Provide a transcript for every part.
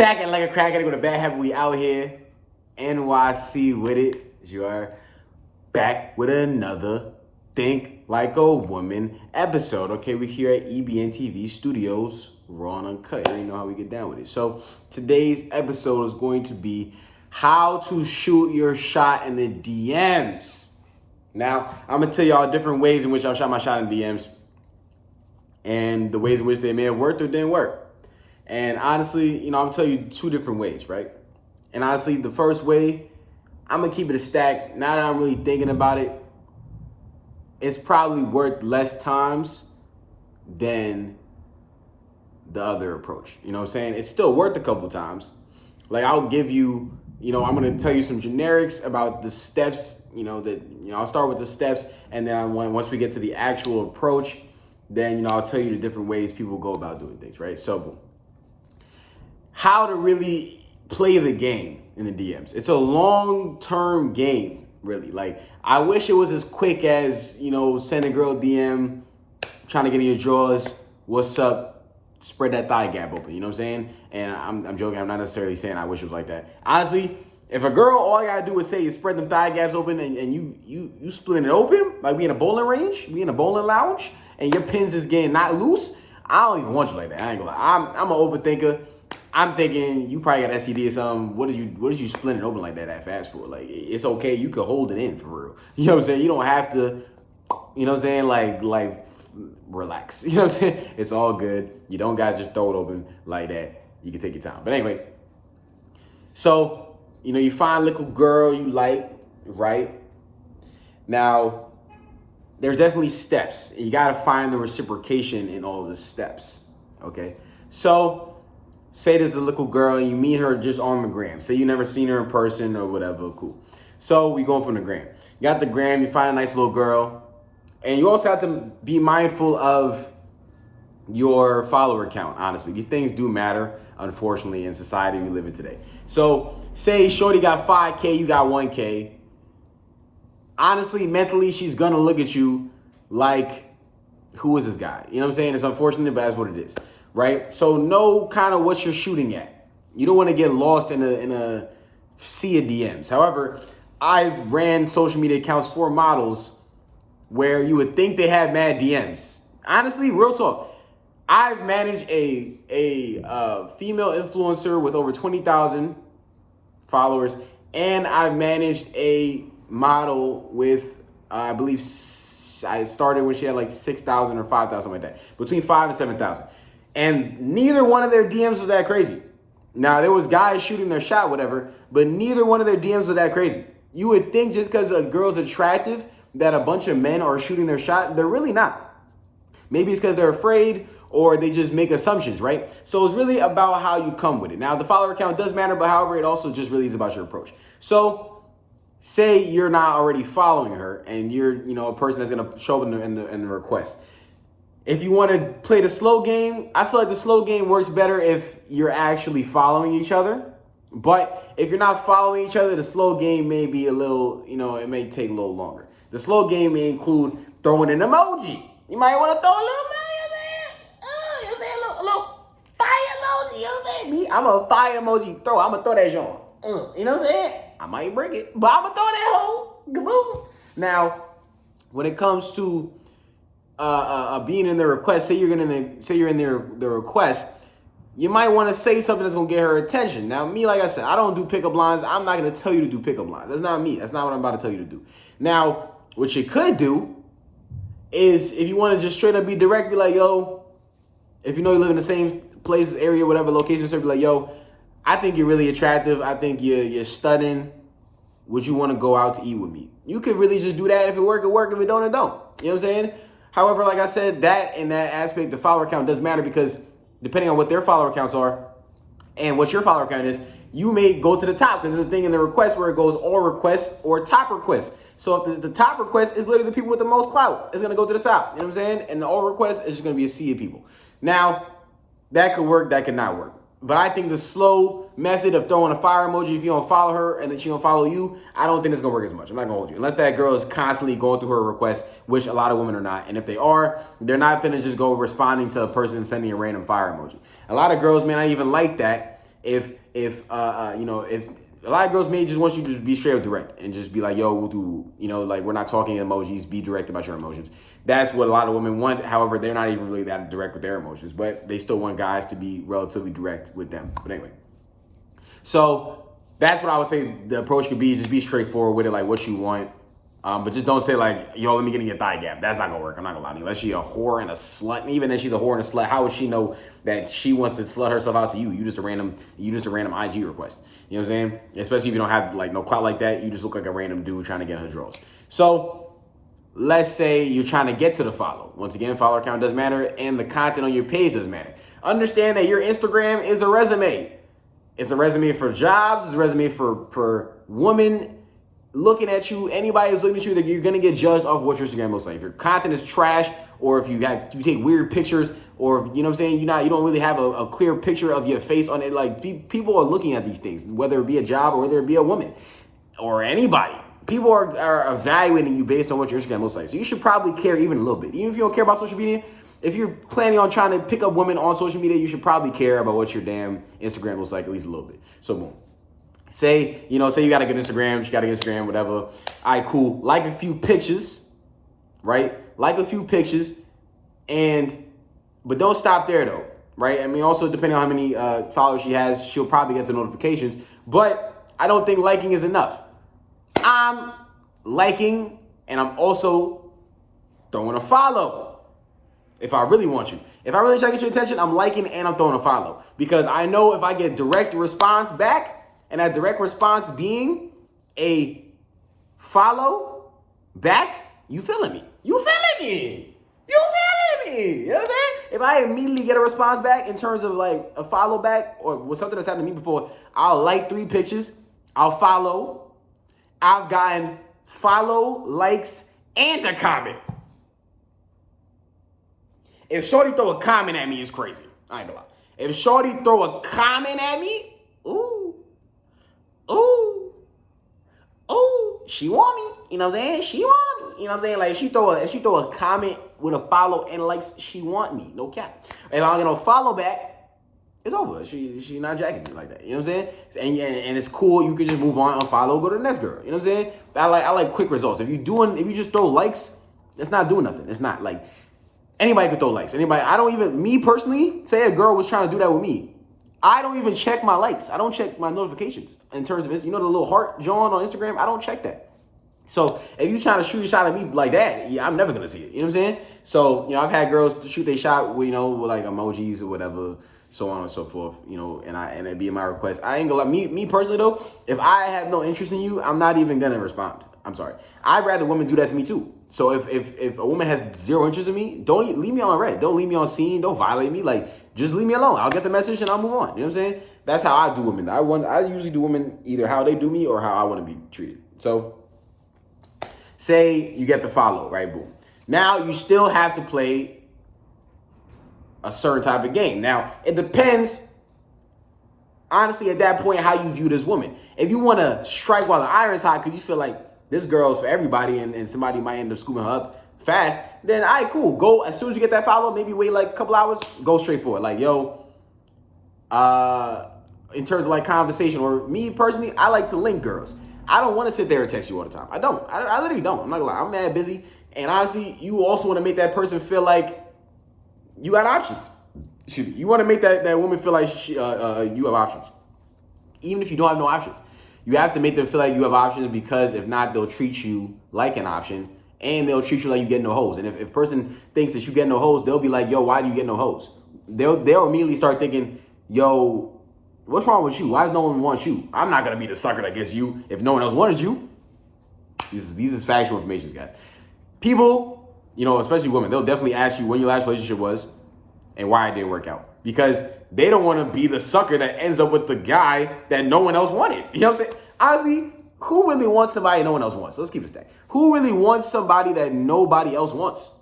Back at Like a Crackhead with a bad habit. We out here, NYC with it. You are back with another Think Like a Woman episode. Okay, we're here at EBNTV Studios, raw and uncut. You already know how we get down with it. So today's episode is going to be how to shoot your shot in the DMs. Now, I'm going to tell y'all different ways in which I shot my shot in DMs and the ways in which they may have worked or didn't work. And honestly, I'm going to tell you two different ways, right? And honestly, the first way, I'm going to keep it a stack. Now that I'm really thinking about it, it's probably worth less times than the other approach. You know what I'm saying? It's still worth a couple times. Like, I'll give you, I'm going to tell you some generics about the steps, I'll start with the steps. And then once we get to the actual approach, then, I'll tell you the different ways people go about doing things, right? So, how to really play the game in the DMs. It's a long-term game, really. Like, I wish it was as quick as, send a girl DM, trying to get in your drawers, what's up, spread that thigh gap open, you know what I'm saying? And I'm joking, I'm not necessarily saying I wish it was like that. Honestly, if a girl, all I gotta do is say is spread them thigh gaps open and you splitting it open, like we in a bowling range, we in a bowling lounge, and your pins is getting not loose, I don't even want you like that. I ain't gonna lie. I'm an overthinker. I'm thinking you probably got STD or something. What is you splitting it open like that fast for? Like, it's okay. You could hold it in for real. You know what I'm saying? You don't have to, you know what I'm saying? Like relax. You know what I'm saying? It's all good. You don't got to just throw it open like that. You can take your time. But anyway, so, you find a little girl you like, right? Now, there's definitely steps. You got to find the reciprocation in all of the steps, okay? So, say there's a little girl and you meet her just on the gram. Say you never seen her in person or whatever, cool. So we going from the gram. You got the gram, you find a nice little girl. And you also have to be mindful of your follower count, honestly. These things do matter, unfortunately, in society we live in today. So say shorty got 5K, you got 1K. Honestly, mentally, she's gonna look at you like, who is this guy? You know what I'm saying? It's unfortunate, but that's what it is. Right? So know kind of what you're shooting at. You don't want to get lost in a sea of DMs. However, I've ran social media accounts for models where you would think they had mad DMs. Honestly, real talk. I've managed a female influencer with over 20,000 followers, and I've managed a model with, I believe, I started when she had like 6,000 or 5,000, like that. Between 5,000 and 7,000. And neither one of their DMs was that crazy. Now, there was guys shooting their shot, whatever, but neither one of their DMs was that crazy. You would think just because a girl's attractive that a bunch of men are shooting their shot. They're really not. Maybe it's because they're afraid or they just make assumptions, right? So it's really about how you come with it. Now, the follower count does matter, but however, it also just really is about your approach. So say you're not already following her and you're, a person that's going to show up in the request. If you want to play the slow game, I feel like the slow game works better if you're actually following each other. But if you're not following each other, the slow game may be a little, it may take a little longer. The slow game may include throwing an emoji. You might want to throw a little fire emoji. You know what I'm saying? Me, I'm a fire emoji throw. I'm going to throw that joint. You know what I'm saying? I might break it, but I'm going to throw that hole. Kaboom. Now, when it comes to being in the request, say you're in the request, you might want to say something that's gonna get her attention. Now, me, like I said, I don't do pickup lines. I'm not gonna tell you to do pickup lines. That's not me. That's not what I'm about to tell you to do. Now, what you could do is if you want to just straight up be direct, be like, yo, if you know you live in the same place, area, whatever location, so be like, yo, I think you're really attractive. I think you're stunning. Would you want to go out to eat with me? You could really just do that. If it work, it work. If it don't, it don't. You know what I'm saying? However, like I said, that in that aspect, the follower count does matter because depending on what their follower counts are and what your follower count is, you may go to the top because there's a thing in the request where it goes all requests or top requests. So if the top request is literally the people with the most clout, it's going to go to the top. You know what I'm saying? And the all request is just going to be a sea of people. Now, that could work, that could not work. But I think the slow method of throwing a fire emoji, if you don't follow her and then she don't follow you, I don't think it's gonna work as much. I'm not gonna hold you. Unless that girl is constantly going through her requests, which a lot of women are not. And if they are, they're not gonna just go responding to a person sending a random fire emoji. A lot of girls may not even like that. If you know, if a lot of girls may just want you to be straight up direct and just be like, yo, we'll do, you know, like, we're not talking emojis, be direct about your emotions. That's what a lot of women want. However, they're not even really that direct with their emotions, but they still want guys to be relatively direct with them. But anyway, so that's what I would say the approach could be. Just be straightforward with it, like what you want. But just don't say like, yo, let me get in your thigh gap. That's not gonna work. I'm not gonna lie to you. Unless she's a whore and a slut. And even if she's a whore and a slut, how would she know that she wants to slut herself out to you? You just a random IG request. You know what I'm saying? Especially if you don't have like no clout like that. You just look like a random dude trying to get her drawers. So let's say you're trying to get to the follow. Once again, follower count does matter, and the content on your page does matter. Understand that your Instagram is a resume. It's a resume for jobs. It's a resume for women looking at you. Anybody who's looking at you, that you're gonna get judged off what your Instagram looks like. If your content is trash, or if you take weird pictures, or you know what I'm saying, you don't really have a clear picture of your face on it. Like, people are looking at these things, whether it be a job or whether it be a woman or anybody. People are evaluating you based on what your Instagram looks like. So you should probably care even a little bit. Even if you don't care about social media, if you're planning on trying to pick up women on social media, you should probably care about what your damn Instagram looks like at least a little bit. So boom. Say you got a good Instagram, you got a good Instagram, whatever. All right, cool. Like a few pictures, right? Like a few pictures, but don't stop there though, right? I mean, also depending on how many followers she has, she'll probably get the notifications. But I don't think liking is enough. I'm liking, and I'm also throwing a follow. If I really want you. If I really try to get your attention, I'm liking and I'm throwing a follow. Because I know if I get direct response back, and that direct response being a follow back, you feeling me. You know what I'm saying? If I immediately get a response back in terms of like a follow back or with something that's happened to me before, I'll like 3 pictures, I'll follow. I've gotten follow, likes, and a comment. If Shorty throw a comment at me, it's crazy. I ain't gonna lie. If Shorty throw a comment at me, ooh, she want me. You know what I'm saying? She want me. You know what I'm saying? Like, if she throw a comment with a follow and likes, she want me. No cap. If I don't get no follow back, it's over. She not jacking me like that. You know what I'm saying? And it's cool. You can just move on, unfollow, go to the next girl. You know what I'm saying? I like quick results. If you just throw likes, it's not doing nothing. It's not like anybody could throw likes. Me personally, say a girl was trying to do that with me. I don't even check my likes. I don't check my notifications in terms of this. You know the little heart John on Instagram? I don't check that. So if you trying to shoot a shot at me like that, yeah, I'm never gonna see it. You know what I'm saying? So, I've had girls shoot their shot with, with like emojis or whatever, so on and so forth, and it be my request. I ain't gonna lie. Me personally though, if I have no interest in you, I'm not even gonna respond. I'm sorry. I'd rather women do that to me too. So if a woman has zero interest in me, don't leave me on red. Don't leave me on scene. Don't violate me. Like, just leave me alone. I'll get the message and I'll move on. You know what I'm saying? That's how I do women. I usually do women either how they do me or how I want to be treated. So say you get the follow, right? Boom. Now you still have to play a certain type of game. Now it depends, honestly, at that point, how you view this woman. If you want to strike while the iron's hot because you feel like this girl's for everybody and somebody might end up scooping her up fast, then all right, cool. Go as soon as you get that follow, maybe wait like a couple hours, go straight for it. Like, yo, in terms of like conversation, or me personally, I like to link girls. I don't want to sit there and text you all the time. I don't. I literally don't. I'm not gonna lie. I'm mad busy. And honestly, you also want to make that person feel like you got options. You want to make that woman feel like you have options. Even if you don't have no options. You have to make them feel like you have options, because if not, they'll treat you like an option. And they'll treat you like you get no hoes. And if a person thinks that you get no hoes, they'll be like, yo, why do you get no hoes? They'll immediately start thinking, yo, what's wrong with you? Why does no one want you? I'm not going to be the sucker that gets you if no one else wanted you. These is factual information, guys. People, especially women, they'll definitely ask you when your last relationship was and why it didn't work out. Because they don't want to be the sucker that ends up with the guy that no one else wanted. You know what I'm saying? Honestly, who really wants somebody no one else wants? So let's keep it stacked. Who really wants somebody that nobody else wants?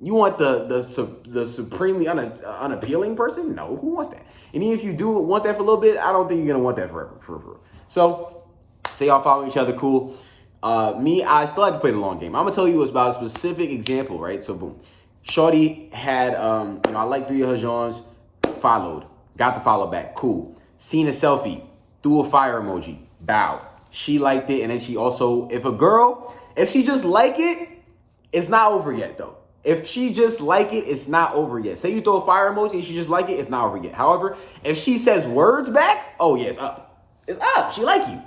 You want the supremely unappealing person? No, who wants that? And even if you do want that for a little bit, I don't think you're gonna want that forever. For. So, say y'all follow each other, cool. I still have to play the long game. I'm gonna tell you about a specific example, right? So boom, Shorty had I like 3 of her Johns, followed, got the follow back, cool. seen a selfie, threw a fire emoji, bow. She liked it, and then she also, if she just like it, it's not over yet though. If she just like it, it's not over yet. Say you throw a fire emoji and she just like it, it's not over yet. However, if she says words back, oh yeah, it's up. It's up. She like you.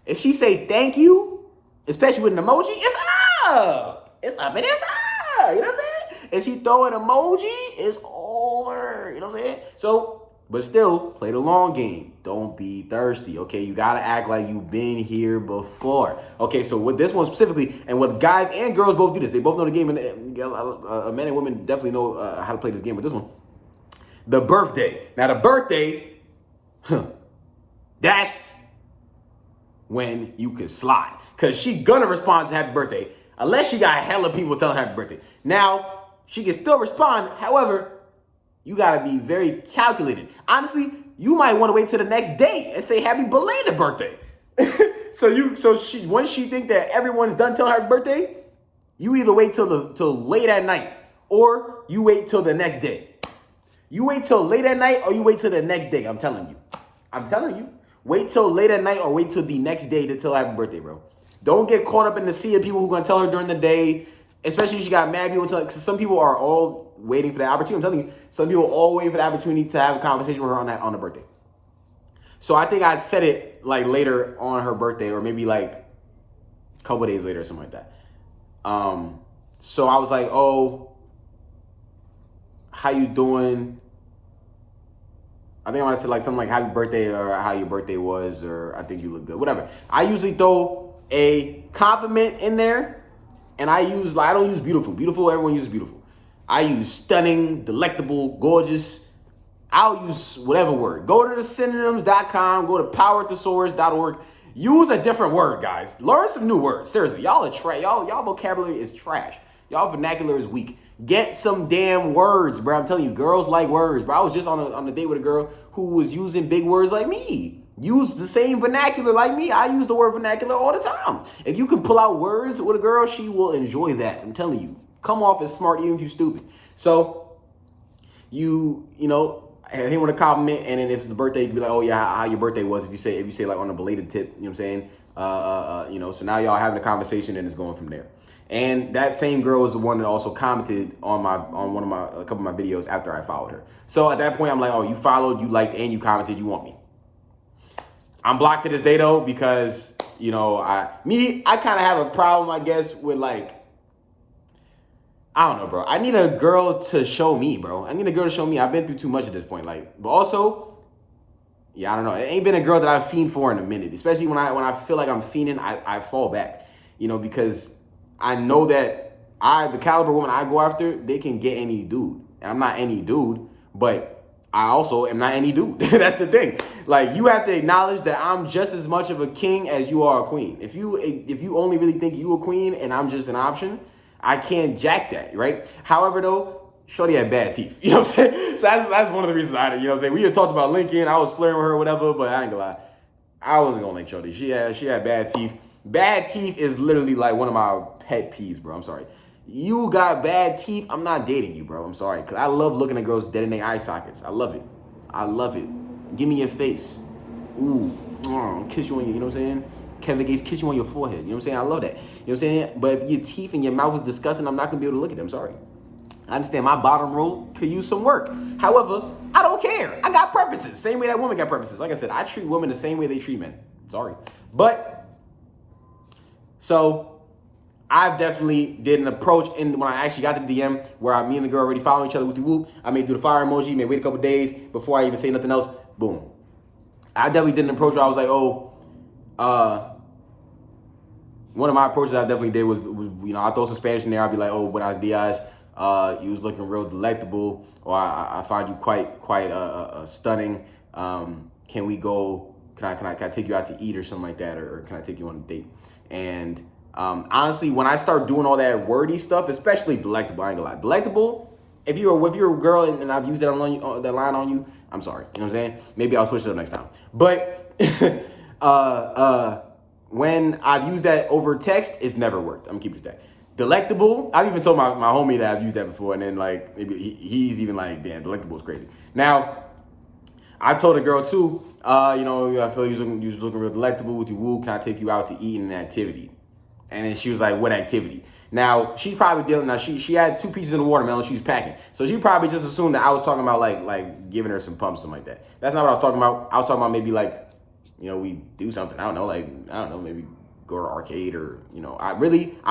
If she say thank you, especially with an emoji, it's up. It's up and it's up. You know what I'm saying? If she throw an emoji, it's over. You know what I'm saying? So, but still, play the long game. Don't be thirsty, okay? You gotta act like you've been here before. Okay, so with this one specifically, and what guys and girls both do this, they both know the game, and men and women definitely know how to play this game with this one. The birthday. Now, the birthday, that's when you can slide. Because she gonna respond to happy birthday, unless she got hella people telling happy birthday. Now, she can still respond, however, you gotta be very calculated. Honestly, you might want to wait till the next day and say happy belated birthday. Once she think that everyone's done telling her happy birthday, you either wait till late at night or you wait till the next day. You wait till late at night or you wait till the next day. I'm telling you. Wait till late at night or wait till the next day to tell her happy birthday, bro. Don't get caught up in the sea of people who are gonna tell her during the day. Especially if she got mad people, because some people are all waiting for the opportunity. I'm telling you, some people are all waiting for the opportunity to have a conversation with her on her birthday. So I think I said it like later on her birthday, or maybe like a couple of days later or something like that. So I was like, oh, how you doing? I think I might have said like something like happy birthday or how your birthday was, or I think you look good, whatever. I usually throw a compliment in there. And I don't use beautiful. Beautiful, everyone uses beautiful. I use stunning, delectable, gorgeous. I'll use whatever word. Go to the synonyms.com, go to powerthesaurus.org. Use a different word, guys. Learn some new words. Seriously, y'all are trash. Y'all vocabulary is trash. Y'all vernacular is weak. Get some damn words, bro. I'm telling you, girls like words, bro. I was just on a date with a girl who was using big words like me. Use the same vernacular like me. I use the word vernacular all the time. If you can pull out words with a girl, she will enjoy that. I'm telling you. Come off as smart even if you're stupid. So, you know, him with a compliment, and then if it's the birthday, you can be like, oh yeah, how your birthday was. If you say like on a belated tip, you know what I'm saying? You know, so now y'all having a conversation and it's going from there. And that same girl is the one that also commented on a couple of my videos after I followed her. So at that point, I'm like, oh, you followed, you liked, and you commented, you want me. I'm blocked to this day though, because, you know, I kind of have a problem, I guess, with like, I don't know, bro. I need a girl to show me, bro. I need a girl to show me. I've been through too much at this point. Like, but also, yeah, I don't know. It ain't been a girl that I've fiended for in a minute. Especially when I feel like I'm fiending, I fall back, you know, because I know that the caliber woman I go after, they can get any dude. And I'm not any dude, but I also am not any dude. That's the thing. Like, you have to acknowledge that I'm just as much of a king as you are a queen. If you only really think you a queen and I'm just an option, I can't jack that, right? However, though, shorty had bad teeth. You know what I'm saying? So that's one of the reasons I did. You know what I'm saying? We had talked about Lincoln. I was flirting with her or whatever, but I ain't gonna lie. I wasn't gonna like shorty. She had bad teeth. Bad teeth is literally like one of my pet peeves, bro. I'm sorry. You got bad teeth, I'm not dating you, bro. I'm sorry. Because I love looking at girls dead in their eye sockets. I love it. I love it. Give me your face. Ooh. Kiss you on your, you know what I'm saying? Kevin Gates kiss you on your forehead. You know what I'm saying? I love that. You know what I'm saying? But if your teeth and your mouth is disgusting, I'm not going to be able to look at them. I'm sorry. I understand my bottom row could use some work. However, I don't care. I got preferences. Same way that woman got preferences. Like I said, I treat women the same way they treat men. Sorry. But, so I've definitely did an approach when I actually got to the DM where me and the girl already following each other with the whoop. I may do the fire emoji, may wait a couple days before I even say nothing else. Boom. I definitely did an approach where I was like, one of my approaches I definitely did was you know, I throw some Spanish in there. I'd be like, oh, buenos dias. You was looking real delectable, or I find you quite stunning. Can we go? Can I take you out to eat or something like that, or can I take you on a date? And honestly, when I start doing all that wordy stuff, especially delectable, I ain't gonna lie, delectable. If you're a girl and I've used that line on you, I'm sorry. You know what I'm saying? Maybe I'll switch it up next time. But when I've used that over text, it's never worked. I'm gonna keep it stacked. Delectable, I've even told my homie that I've used that before, and then like maybe he's even like, damn, delectable is crazy. Now, I told a girl too, I feel you was looking real delectable with your woo. Can I take you out to eat in an activity? And then she was like, what activity? Now, she's probably dealing, now she had 2 pieces of the watermelon she was packing. So she probably just assumed that I was talking about like giving her some pumps, something like that. That's not what I was talking about. I was talking about maybe like, we do something. I don't know, maybe go to arcade or, I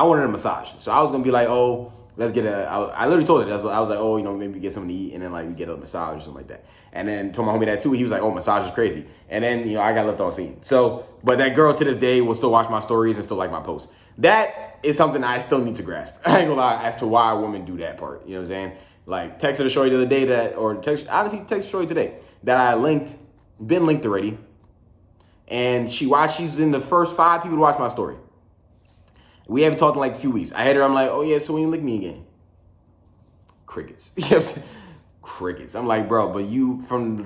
wanted a massage. So I was going to be like, oh, let's get I literally told her that. I was like, oh, maybe get something to eat and then like we get a massage or something like that. And then told my homie that too. He was like, oh, massage is crazy. And then, I got left on scene. So, but that girl to this day will still watch my stories and still like my posts. That is something I still need to grasp. I ain't gonna lie as to why women do that part. You know what I'm saying? Like texted the shorty the other day text shorty today that I been linked already. And she's in the first 5 people to watch my story. We haven't talked in like a few weeks. I hit her, I'm like, oh yeah, so when you lick me again? Crickets. You know what I'm saying? Crickets. I'm like, bro, but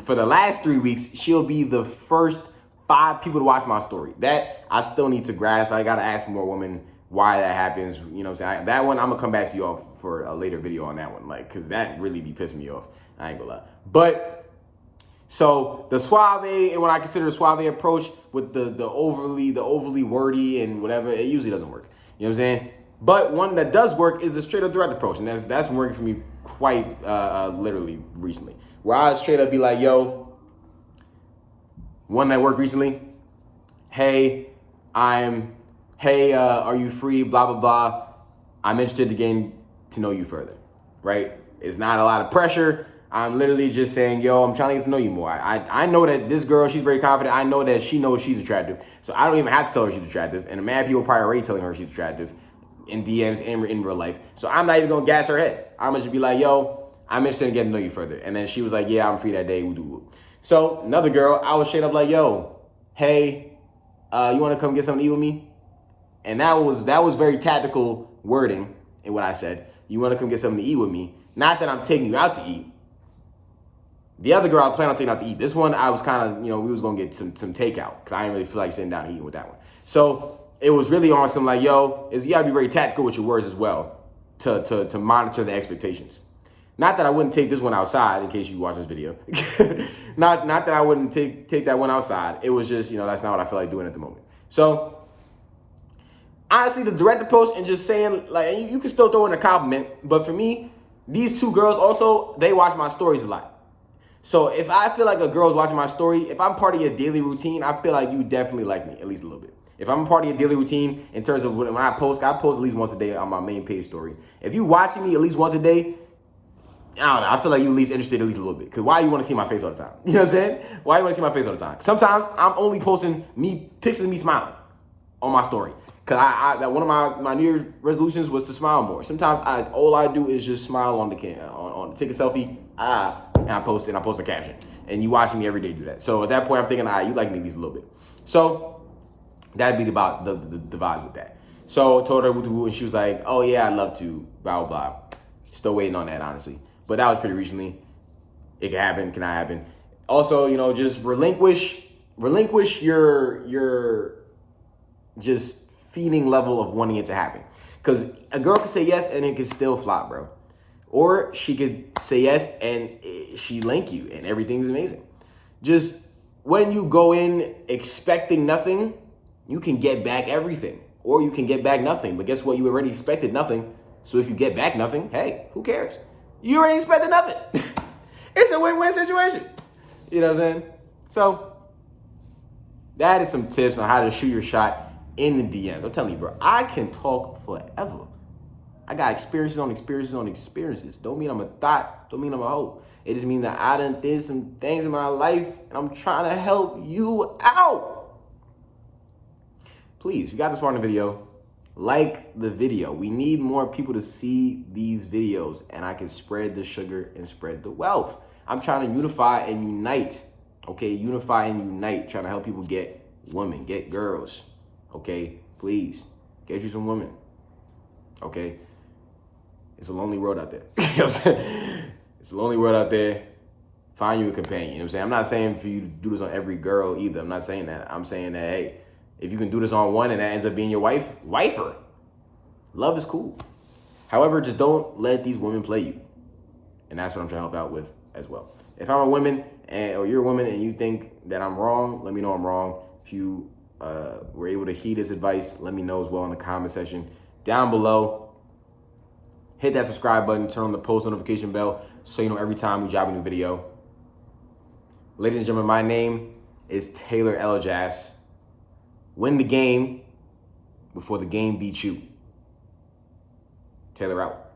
for the last 3 weeks, she'll be the first 5 people to watch my story. That I still need to grasp. I gotta ask more women why that happens. You know what I'm saying? That one, I'm gonna come back to y'all for a later video on that one. Like, cause that really be pissing me off. I ain't gonna lie. But so the suave, and when I consider the suave approach with the overly wordy and whatever, it usually doesn't work. You know what I'm saying? But one that does work is the straight up direct approach. And that's been working for me quite literally recently. Where I straight up be like, yo, one that worked recently. Hey, are you free? Blah, blah, blah. I'm interested to getting to know you further, right? It's not a lot of pressure. I'm literally just saying, yo, I'm trying to get to know you more. I know that this girl, she's very confident. I know that she knows she's attractive. So I don't even have to tell her she's attractive. And mad people probably already telling her she's attractive in DMs and in real life. So I'm not even going to gas her head. I'm going to just be like, yo, I'm interested in getting to know you further. And then she was like, yeah, I'm free that day. Woo. So another girl, I was straight up like, yo, hey, you want to come get something to eat with me? And that was very tactical wording in what I said. You want to come get something to eat with me? Not that I'm taking you out to eat. The other girl I plan on taking out to eat. This one, I was kind of, we was going to get some takeout because I didn't really feel like sitting down and eating with that one. So it was really on some like, yo, you got to be very tactical with your words as well to monitor the expectations. Not that I wouldn't take this one outside in case you watch this video. not that I wouldn't take that one outside. It was just, that's not what I feel like doing at the moment. So honestly, the direct approach and just saying, like, you can still throw in a compliment. But for me, these 2 girls also, they watch my stories a lot. So if I feel like a girl's watching my story, if I'm part of your daily routine, I feel like you definitely like me, at least a little bit. If I'm a part of your daily routine in terms of when I post at least once a day on my main page story. If you watching me at least once a day, I don't know, I feel like you at least interested at least a little bit. Because why you want to see my face all the time? You know what I'm saying? Why you want to see my face all the time? Sometimes I'm only posting pictures of me smiling on my story. Because one of my New Year's resolutions was to smile more. Sometimes all I do is just smile on the camera, take a selfie, and I post a caption. And you watching me every day do that. So at that point, I'm thinking, you like me at least a little bit. So that'd be about the vibes with that. So I told her and she was like, oh yeah, I'd love to, blah, blah, blah. Still waiting on that, honestly. But that was pretty recently. It can happen, cannot happen. Also, just relinquish your just feeling level of wanting it to happen. Because a girl could say yes and it could still flop, bro. Or she could say yes and she link you and everything's amazing. Just when you go in expecting nothing, you can get back everything. Or you can get back nothing. But guess what? You already expected nothing. So if you get back nothing, hey, who cares? You already expected nothing. It's a win-win situation. You know what I'm saying? So that is some tips on how to shoot your shot in the DMs. I'm telling you, bro, I can talk forever. I got experiences on experiences on experiences. Don't mean I'm a thought. Don't mean I'm a hoe. It just means that I done did some things in my life and I'm trying to help you out. Please, if you got this far in the video, like the video. We need more people to see these videos and I can spread the sugar and spread the wealth. I'm trying to unify and unite. Okay, unify and unite. Trying to help people get women, get girls. Okay, please, get you some women. Okay, it's a lonely world out there. You know what I'm saying? It's a lonely world out there. Find you a companion. You know what I'm saying? I'm not saying for you to do this on every girl either. I'm not saying that. I'm saying that, hey, if you can do this on one and that ends up being your wifer, love is cool. However, just don't let these women play you. And that's what I'm trying to help out with as well. If I'm a woman or you're a woman and you think that I'm wrong, let me know I'm wrong. If you were able to heed this advice, let me know as well in the comment section down below. Hit that subscribe button, turn on the post notification bell so you know every time we drop a new video. Ladies and gentlemen, my name is Taylor Elajas. Win the game before the game beats you. Taylor out.